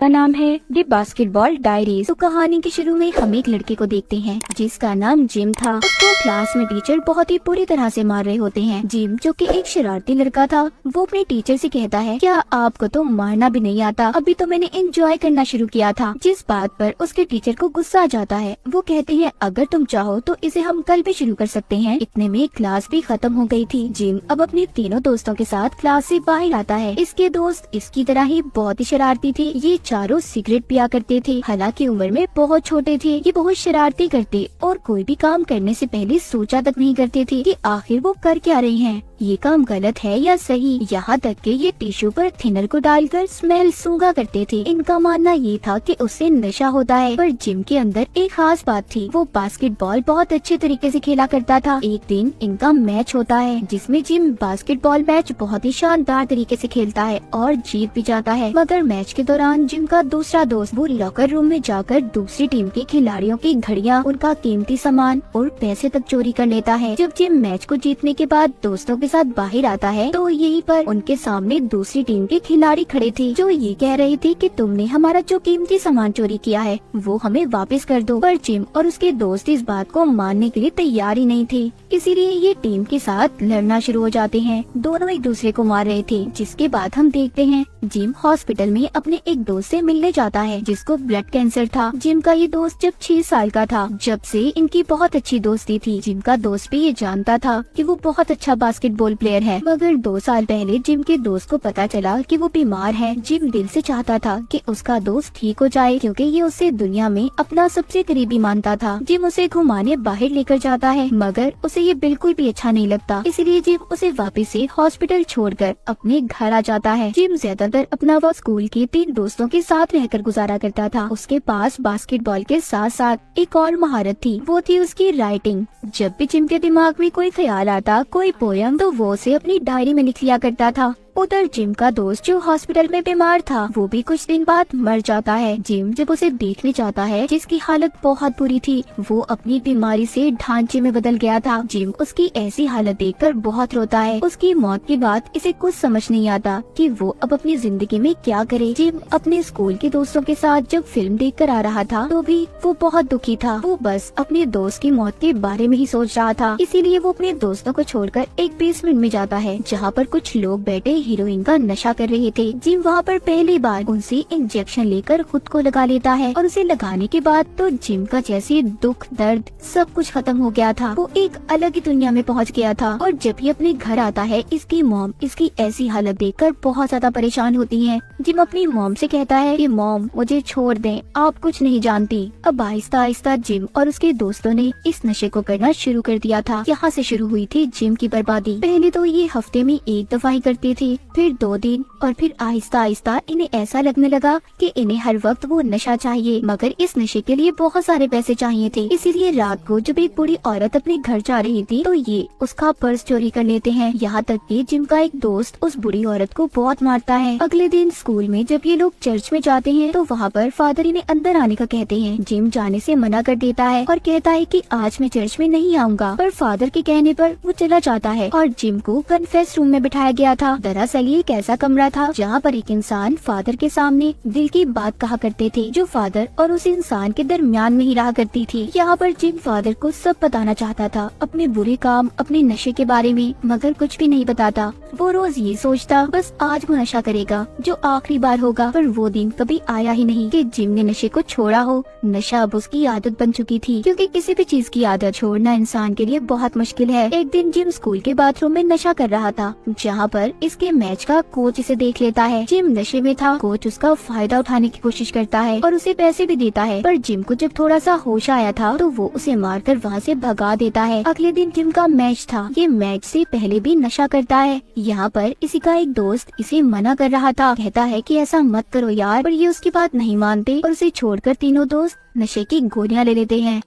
का नाम है द बास्केटबॉल डायरीज। तो कहानी के शुरू में हम एक लड़के को देखते हैं जिसका नाम जिम था। उसको क्लास में टीचर बहुत ही बुरी तरह से मार रहे होते हैं। जिम जो कि एक शरारती लड़का था, वो अपने टीचर से कहता है, क्या आपको तो मारना भी नहीं आता? अभी तो मैंने एंजॉय करना शुरू किया था। जिस बात पर उसके टीचर को गुस्सा आ जाता है। वो कहते हैं, अगर तुम चाहो तो इसे हम कल भी शुरू कर सकते हैं। इतने में क्लास भी खत्म हो गई थी। जिम अब अपने तीनों दोस्तों के साथ क्लास से बाहर आता है। इसके दोस्त इसकी तरह ही बहुत ही शरारती थे। ये चारों सिगरेट पिया करते थे। हालांकि उम्र में बहुत छोटे थे। ये बहुत शरारती करते और कोई भी काम करने से पहले सोचा तक नहीं करते थे कि आखिर वो कर क्या रहे हैं, ये काम गलत है या सही। यहाँ तक कि ये टिश्यू पर थिनर को डालकर स्मेल सूंघा करते थे। इनका मानना ये था कि उससे नशा होता है। पर जिम के अंदर एक खास बात थी, वो बास्केटबॉल बहुत अच्छे तरीके से खेला करता था। एक दिन इनका मैच होता है जिसमें जिम बास्केटबॉल मैच बहुत ही शानदार तरीके से खेलता है और जीत भी जाता है। मगर मैच के दौरान जिम का दूसरा दोस्त वो लॉकर रूम में जाकर दूसरी टीम के खिलाड़ियों की घड़ियां, उनका कीमती सामान और पैसे तक चोरी कर लेता है। जब जिम मैच को जीतने के बाद दोस्तों के साथ बाहर आता है तो यहीं पर उनके सामने दूसरी टीम के खिलाड़ी खड़े थे जो ये कह रहे थे कि तुमने हमारा जो कीमती सामान चोरी किया है वो हमें वापस कर दो। पर जिम और उसके दोस्त इस बात को मानने के लिए तैयार ही नहीं थे। इसीलिए ये टीम के साथ लड़ना शुरू हो जाते हैं। दोनों एक दूसरे को मार रहे थे। जिसके बाद हम देखते हैं जिम हॉस्पिटल में अपने एक दोस्त से मिलने जाता है जिसको ब्लड कैंसर था। जिम का ये दोस्त जब 6 साल का था, जब से इनकी बहुत अच्छी दोस्ती थी। जिम का दोस्त भी ये जानता था कि वो बहुत अच्छा बास्केटबॉल प्लेयर है। मगर 2 साल पहले जिम के दोस्त को पता चला कि वो बीमार है। जिम दिल से चाहता था कि उसका दोस्त ठीक हो जाए क्योंकि ये उसे दुनिया में अपना सबसे करीबी मानता था। जिम उसे घुमाने बाहर लेकर जाता है मगर उसे ये बिल्कुल भी अच्छा नहीं लगता। इसलिए जिम उसे वापस से हॉस्पिटल छोड़कर अपने घर आ जाता है। जिम ज्यादातर अपना वक्त स्कूल के 3 दोस्तों के साथ रहकर गुजारा करता था। उसके पास बास्केटबॉल के साथ साथ एक और महारत थी, वो थी उसकी राइटिंग। जब भी जिम के दिमाग में कोई ख्याल आता, कोई पोयम, तो वो उसे अपनी डायरी में लिख लिया करता था। उधर जिम का दोस्त जो हॉस्पिटल में बीमार था, वो भी कुछ दिन बाद मर जाता है। जिम जब उसे देखने जाता है जिसकी हालत बहुत बुरी थी, वो अपनी बीमारी से ढांचे में बदल गया था। जिम उसकी ऐसी हालत देखकर बहुत रोता है। उसकी मौत के बाद इसे कुछ समझ नहीं आता कि वो अब अपनी जिंदगी में क्या करे। जिम अपने स्कूल के दोस्तों के साथ जब फिल्म देखकर आ रहा था तो भी वो बहुत दुखी था। वो बस अपने दोस्त की मौत के बारे में ही सोच रहा था। इसीलिए वो अपने दोस्तों को छोड़कर एक बेसमेंट में जाता है जहाँ पर कुछ लोग बैठे हीरोइन का नशा कर रहे थे। जिम वहाँ पर पहली बार उनसे इंजेक्शन लेकर खुद को लगा लेता है और उसे लगाने के बाद तो जिम का जैसे दुख दर्द सब कुछ खत्म हो गया था। वो एक अलग ही दुनिया में पहुँच गया था। और जब ये अपने घर आता है, इसकी मॉम इसकी ऐसी हालत देखकर बहुत ज्यादा परेशान होती है। जिम अपनी मॉम से कहता है कि मॉम मुझे छोड़ दें, आप कुछ नहीं जानती। अब आहिस्ता आहिस्ता जिम और उसके दोस्तों ने इस नशे को करना शुरू कर दिया था। यहाँ से शुरू हुई थी जिम की बर्बादी। पहले तो ये हफ्ते में 1 दफा ही करते थे, फिर 2 दिन, और फिर आहिस्ता आहिस्ता इन्हें ऐसा लगने लगा कि इन्हें हर वक्त वो नशा चाहिए। मगर इस नशे के लिए बहुत सारे पैसे चाहिए थे। इसीलिए रात को जब एक बूढ़ी औरत अपने घर जा रही थी तो ये उसका पर्स चोरी कर लेते हैं। यहाँ तक कि जिम का एक दोस्त उस बूढ़ी औरत को बहुत मारता है। अगले दिन स्कूल में जब ये लोग चर्च में जाते हैं तो वहाँ पर फादर इन्हें अंदर आने का कहते हैं। जिम जाने से मना कर देता है और कहता है कि आज मैं चर्च में नहीं आऊँगा। पर फादर के कहने पर वो चला जाता है और जिम को कन्फेस रूम में बिठाया गया था। दरअसल ये एक ऐसा कमरा था जहाँ पर एक इंसान फादर के सामने दिल की बात कहा करते थे जो फादर और उस इंसान के दरमियान में ही रहा करती थी। यहाँ पर जिम फादर को सब बताना चाहता था, अपने बुरे काम, अपने नशे के बारे में, मगर कुछ भी नहीं बताता। वो रोज ये सोचता बस आज वो नशा करेगा जो आखिरी बार होगा। पर वो दिन कभी आया ही नहीं कि जिम ने नशे को छोड़ा हो। नशा अब उसकी आदत बन चुकी थी क्योंकि किसी भी चीज की आदत छोड़ना इंसान के लिए बहुत मुश्किल है। एक दिन जिम स्कूल के बाथरूम में नशा कर रहा था जहाँ पर इसके मैच का कोच इसे देख लेता है। जिम नशे में था। कोच उसका फायदा उठाने की कोशिश करता है और उसे पैसे भी देता है। पर जिम को जब थोड़ा सा होश आया था तो वो उसे मारकर वहाँ से भगा देता है। अगले दिन जिम का मैच था। ये मैच से पहले भी नशा करता है। यहाँ पर इसी का एक दोस्त इसे मना कर रहा था, कहता है कि ऐसा मत करो यार, पर ये उसकी बात नहीं मानते और उसे छोड़कर तीनों दोस्त नशे की गोलियां ले लेते हैं।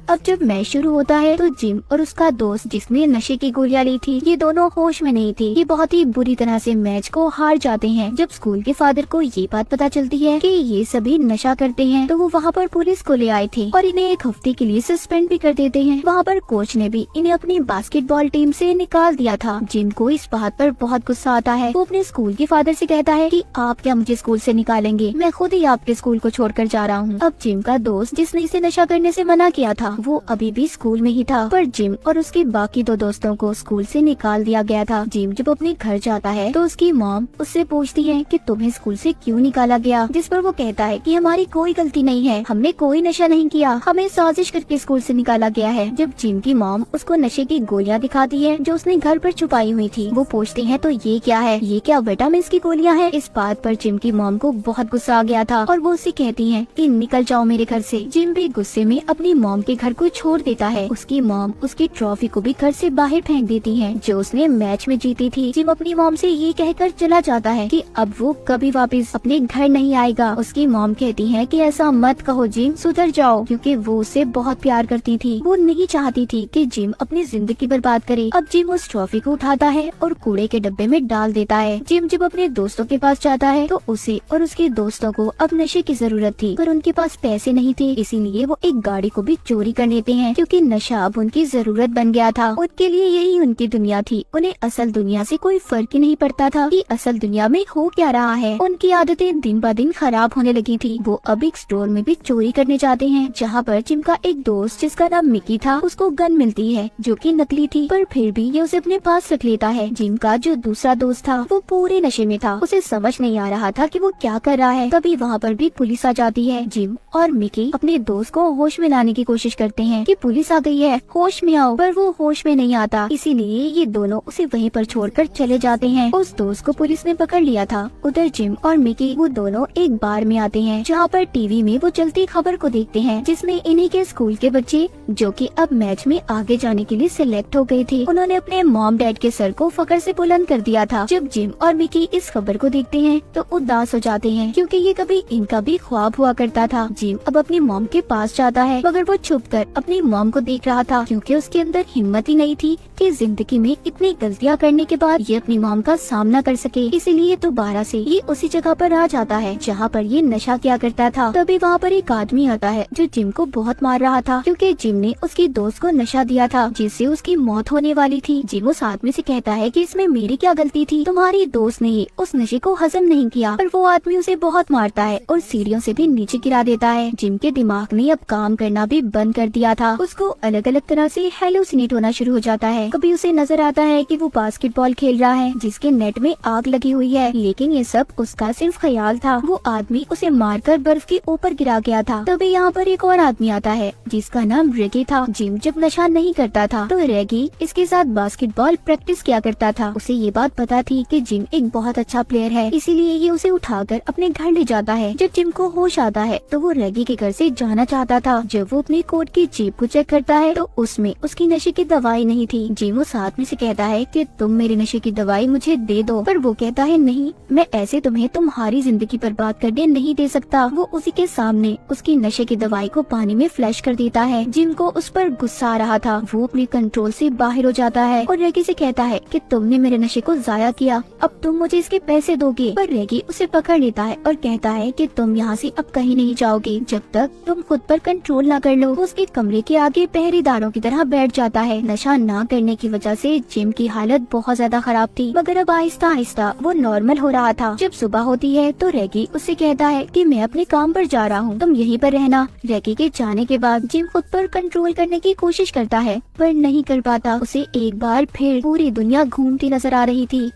अब जब मैच शुरू होता है तो जिम और उसका दोस्त जिसने नशे की गोलियां ली थी, ये दोनों होश में नहीं थे। ये बहुत ही बुरी तरह से मैच को हार जाते हैं। जब स्कूल के फादर को ये बात पता चलती है कि ये सभी नशा करते हैं, तो वो वहाँ पर पुलिस को ले आए थे और इन्हें 1 हफ्ते के लिए सस्पेंड भी कर देते हैं। वहाँ पर कोच ने भी इन्हें अपनी बास्केटबॉल टीम से निकाल दिया था। जिम को इस बात पर बहुत गुस्सा आता है। वो अपने स्कूल के फादर से कहता है कि आप क्या मुझे स्कूल से निकालेंगे, मैं खुद ही आपके स्कूल को छोड़कर जा रहा हूँ। अब जिम का दोस्त जिसने इसे नशा करने से मना किया था, वो अभी भी स्कूल में ही था, पर जिम और उसके बाकी 2 दोस्तों को स्कूल से निकाल दिया गया था। जिम जब अपने घर जाता है तो उसकी मॉम उससे पूछती है कि तुम्हें स्कूल से क्यों निकाला गया, जिस पर वो कहता है कि हमारी कोई गलती नहीं है, हमने कोई नशा नहीं किया, हमें साजिश करके स्कूल से निकाला गया है। जब जिम की मॉम उसको नशे की गोलियां दिखाती है जो उसने घर पर छुपाई हुई थी, वो पूछते हैं तो ये क्या है, ये क्या विटामिन की गोलियां हैं। इस बात पर जिम की मॉम को बहुत गुस्सा आ गया था और वो उससे कहती है कि निकल जाओ मेरे घर से। जिम भी गुस्से में अपनी मॉम के घर को छोड़ देता है। उसकी मॉम उसकी ट्रॉफी को भी घर से बाहर फेंक देती है जो उसने मैच में जीती थी। जिम अपनी मॉम से ये कहकर चला जाता है कि अब वो कभी वापस अपने घर नहीं आएगा। उसकी मॉम कहती है कि ऐसा मत कहो जिम, सुधर जाओ, क्योंकि वो उससे बहुत प्यार करती थी। वो नहीं चाहती थी कि जिम अपनी जिंदगी बर्बाद करे। अब जिम उस ट्रॉफी को उठाता है और कूड़े के डब्बे में डाल देता है। जिम जब अपने दोस्तों के पास जाता है तो उसे और उसके दोस्तों को अब नशे की जरूरत थी, पर उनके पास पैसे नहीं थे, इसीलिए वो एक गाड़ी को भी चोरी कर लेते हैं, क्योंकि नशा अब उनकी जरूरत बन गया था। उनके लिए यही उनकी दुनिया थी। उन्हें असल दुनिया से कोई फर्क ही नहीं पड़ता था कि असल दुनिया में हो क्या रहा है। उनकी आदतें दिन ब दिन खराब होने लगी थी। वो अब एक स्टोर में भी चोरी करने जाते हैं, जहाँ पर जिम का एक दोस्त जिसका नाम मिकी था, उसको गन मिलती है जो कि नकली थी, पर फिर भी ये उसे अपने पास रख लेता है। जिम का जो दूसरा दोस्त था वो पूरे नशे में था, उसे समझ नहीं आ रहा था कि वो क्या कर रहा है। तभी वहाँ पर भी पुलिस आ जाती है। जिम और मिकी अपने दोस्त को होश में लाने की कोशिश करते हैं कि पुलिस आ गई है, होश में आओ, पर वो होश में नहीं आता। इसीलिए ये दोनों उसे वहीं पर छोड़कर चले जाते हैं। उस दोस्त को पुलिस ने पकड़ लिया था। उधर जिम और मिकी वो दोनों एक बार में आते हैं, जहाँ पर टीवी में वो चलती खबर को देखते हैं, जिसमें इन्हीं के स्कूल के बच्चे जो कि अब मैच में आगे जाने के लिए सिलेक्ट हो गए थे, उन्होंने अपने मॉम डैड के सर को फख्र से बुलंद कर दिया था। जब जिम और मिकी इस खबर को देखते हैं तो उदास हो जाते हैं, क्योंकि ये कभी इनका भी ख्वाब हुआ करता था। जिम अब अपनी मॉम के पास जाता है, मगर वो छुपकर अपनी मॉम को देख रहा था, क्योंकि उसके अंदर हिम्मत ही नहीं थी कि जिंदगी में इतनी गलतियां करने के बाद ये अपनी मॉम का सामना कर सके। इसीलिए दोबारा से ये उसी जगह पर आ जाता है जहाँ पर ये नशा किया करता था। तभी वहाँ पर एक आदमी आता है जो जिम को बहुत मार रहा था, क्योंकि जिम ने उसकी दोस्त को नशा दिया था जिससे उसकी मौत होने वाली थी। जिम उस आदमी से कहता है कि इसमें मेरी क्या गलती थी, तुम्हारी दोस्त ने उस नशे को हजम नहीं किया। पर वो आदमी उसे बहुत मारता है और सीढ़ियों से भी नीचे गिरा देता है। जिम के दिमाग ने अब काम करना भी बंद कर दिया था। उसको अलग अलग तरह से हेलुसिनेट होना शुरू हो जाता है। कभी उसे नजर आता है कि वो बास्केटबॉल खेल रहा है जिसके नेट में आग लगी हुई है, लेकिन ये सब उसका सिर्फ ख्याल था। वो आदमी उसे मारकर बर्फ के ऊपर गिरा गया था। तभी यहाँ पर एक और आदमी आता है जिसका नाम रेगी था। जिम जब नशा नहीं करता था तो रेगी इसके साथ बास्केटबॉल प्रैक्टिस किया करता था। उसे ये बात पता थी कि जिम एक बहुत अच्छा प्लेयर है, इसीलिए ये उसे उठाकर अपने घर ले जाता है। जब जिम को होश आता है तो वो रेगी के घर से जाना चाहता था। जब वो अपनी कोट की जेब को चेक करता है तो उसमें उसकी नशे की दवाई नहीं थी। जिम उस आदमी से कहता है कि तुम मेरे नशे की दवाई मुझे दे दो, पर वो कहता है नहीं, मैं ऐसे तुम्हें तुम्हारी जिंदगी बर्बाद करने नहीं दे सकता। वो उसी के सामने उसकी नशे की दवाई को पानी में फ्लैश कर देता है। जिम को उस पर गुस्सा आ रहा था। वो अपने कंट्रोल से बाहर हो जाता है और रेगी से कहता है कि तुमने मेरे नशे को जाया किया, अब तुम मुझे इसके पैसे दोगे। पर रेगी उसे पकड़ लेता है और कहता है कि तुम यहाँ से अब कहीं नहीं जाओगे जब तक तुम खुद पर कंट्रोल ना कर लो। उसके कमरे के आगे पहरेदारों की तरह बैठ जाता है। नशा ना करने की वजह से जिम की हालत बहुत ज्यादा खराब थी, मगर अब आहिस्ता आहिस्ता वो नॉर्मल हो रहा था। जब सुबह होती है तो रेगी उससे कहता है कि मैं अपने काम पर जा रहा हूँ, तुम यहीं पर रहना। रेगी के जाने के बाद जिम खुद पर कंट्रोल करने की कोशिश करता है, पर नहीं कर पाता। उसे एक बार फिर पूरी दुनिया घूमती नजर आ रही थी।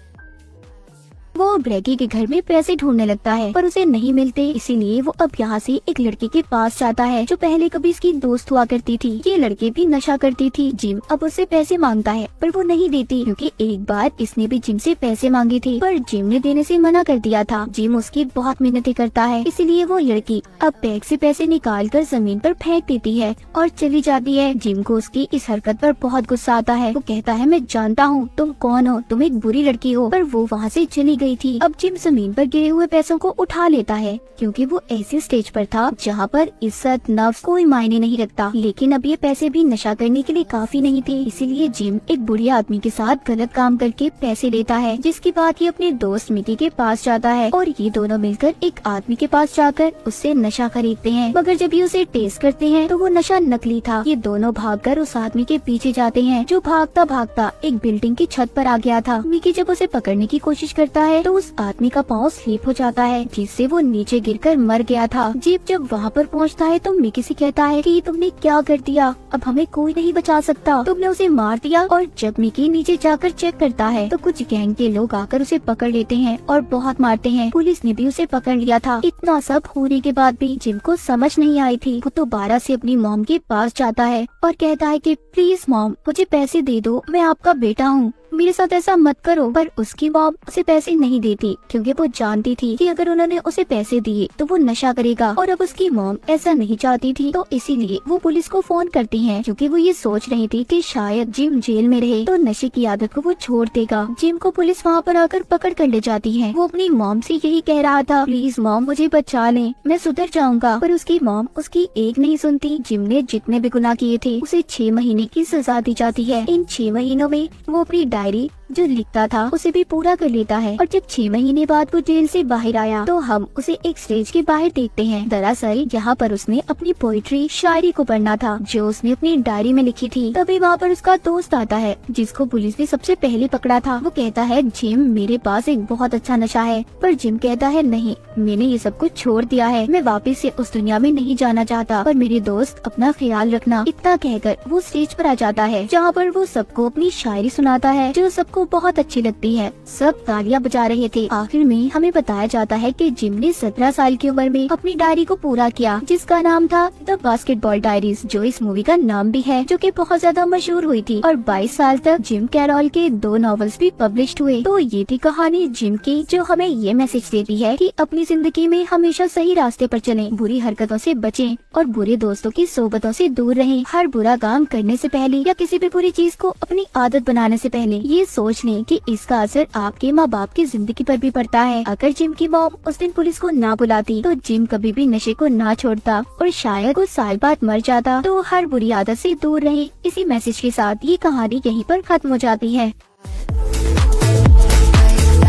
वो अब रेगी के घर में पैसे ढूंढने लगता है, पर उसे नहीं मिलते। इसीलिए वो अब यहाँ से एक लड़के के पास जाता है जो पहले कभी इसकी दोस्त हुआ करती थी। ये लड़के भी नशा करती थी। जिम अब उससे पैसे मांगता है, पर वो नहीं देती, क्योंकि एक बार इसने भी जिम से पैसे मांगे थे, पर जिम ने देने से मना कर दिया था। जिम उसकी बहुत मिन्नतें करता है, इसीलिए वो लड़की अब बैग से पैसे निकाल कर जमीन पर फेंक देती है और चली जाती है। जिम को उसकी इस हरकत पर बहुत गुस्सा आता है। वो कहता है मैं जानता हूँ तुम कौन हो, तुम एक बुरी लड़की हो, पर वो वहाँ से चली गई थी। अब जिम जमीन पर गिरे हुए पैसों को उठा लेता है क्योंकि वो ऐसे स्टेज पर था जहाँ पर इज्जत नफ्स कोई मायने नहीं रखता। लेकिन अब ये पैसे भी नशा करने के लिए काफी नहीं थे, इसीलिए जिम एक बुढ़े आदमी के साथ गलत काम करके पैसे लेता है, जिसके बाद ये अपने दोस्त मिकी के पास जाता है और ये दोनों मिलकर एक आदमी के पास जाकर उससे नशा खरीदते हैं। मगर जब ये उसे टेस्ट करते हैं तो वो नशा नकली था। ये दोनों भागकर उस आदमी के पीछे जाते हैं जो भागता भागता एक बिल्डिंग की छत पर आ गया था। मिकी जब उसे पकड़ने की कोशिश करता है तो उस आदमी का पाँव स्लिप हो जाता है, जिससे वो नीचे गिरकर मर गया था। जीप जब वहाँ पर पहुँचता है तो मिकी से कहता है कि तुमने क्या कर दिया, अब हमें कोई नहीं बचा सकता, तुमने उसे मार दिया। और जब मिकी नीचे जाकर चेक करता है तो कुछ गैंग के लोग आकर उसे पकड़ लेते हैं और बहुत मारते हैं। पुलिस ने भी उसे पकड़ लिया था। इतना सब होने के बाद भी जिम को समझ नहीं आई थी। वो दोबारा से अपनी मॉम के पास जाता है और कहता है कि प्लीज मॉम मुझे पैसे दे दो, मैं आपका बेटा हूँ, मेरे साथ ऐसा मत करो। पर उसकी मॉम उसे पैसे नहीं देती क्योंकि वो जानती थी कि अगर उन्होंने उसे पैसे दिए तो वो नशा करेगा और अब उसकी मॉम ऐसा नहीं चाहती थी। तो इसीलिए वो पुलिस को फोन करती हैं क्योंकि वो ये सोच रही थी कि शायद जिम जेल में रहे तो नशे की आदत को वो छोड़ देगा। जिम को पुलिस वहाँ पर आकर पकड़ कर ले जाती है। वो अपनी मॉम से यही कह रहा था, प्लीज मॉम मुझे बचा लें, मैं सुधर जाऊंगा। पर उसकी मॉम उसकी एक नहीं सुनती। जिम ने जितने भी गुनाह किए थे उसे 6 महीने की सजा दी जाती है। इन 6 महीनों में वो अपनी डायरी जो लिखता था उसे भी पूरा कर लेता है। और जब 6 महीने बाद वो जेल से बाहर आया तो हम उसे एक स्टेज के बाहर देखते हैं। दरअसल यहाँ पर उसने अपनी पोइट्री शायरी को पढ़ना था जो उसने अपनी डायरी में लिखी थी। तभी वहाँ पर उसका दोस्त आता है जिसको पुलिस ने सबसे पहले पकड़ा था। वो कहता है, जिम मेरे पास एक बहुत अच्छा नशा है। पर जिम कहता है, नहीं, मैंने ये सब कुछ छोड़ दिया है, मैं वापस से उस दुनिया में नहीं जाना चाहता, पर मेरे दोस्त अपना ख्याल रखना। इतना कहकर वो स्टेज पर आ जाता है जहाँ पर वो सबको अपनी शायरी सुनाता है जो सबको बहुत अच्छी लगती है। सब तालियां बजा रहे थे। आखिर में हमें बताया जाता है कि जिम ने 17 साल की उम्र में अपनी डायरी को पूरा किया जिसका नाम था द बास्केटबॉल डायरीज, जो इस मूवी का नाम भी है, जो कि बहुत ज्यादा मशहूर हुई थी। और 22 साल तक जिम कैरोल के 2 नॉवेल्स भी पब्लिश हुए। तो ये थी कहानी जिम की, जो हमें ये मैसेज देती है कि अपनी जिंदगी में हमेशा सही रास्ते पर चलें, बुरी हरकतों से बचें और बुरे दोस्तों की सोबतों से दूर रहें। हर बुरा काम करने से पहले या किसी भी बुरी चीज को अपनी आदत बनाने से पहले ये सोच लें कि इसका असर आपके माँ बाप की जिंदगी पर भी पड़ता है। अगर जिम की मॉम उस दिन पुलिस को ना बुलाती तो जिम कभी भी नशे को ना छोड़ता और शायद कुछ साल बाद मर जाता। तो हर बुरी आदत से दूर रहे। इसी मैसेज के साथ ये कहानी यहीं पर खत्म हो जाती है।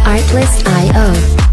Artlist.io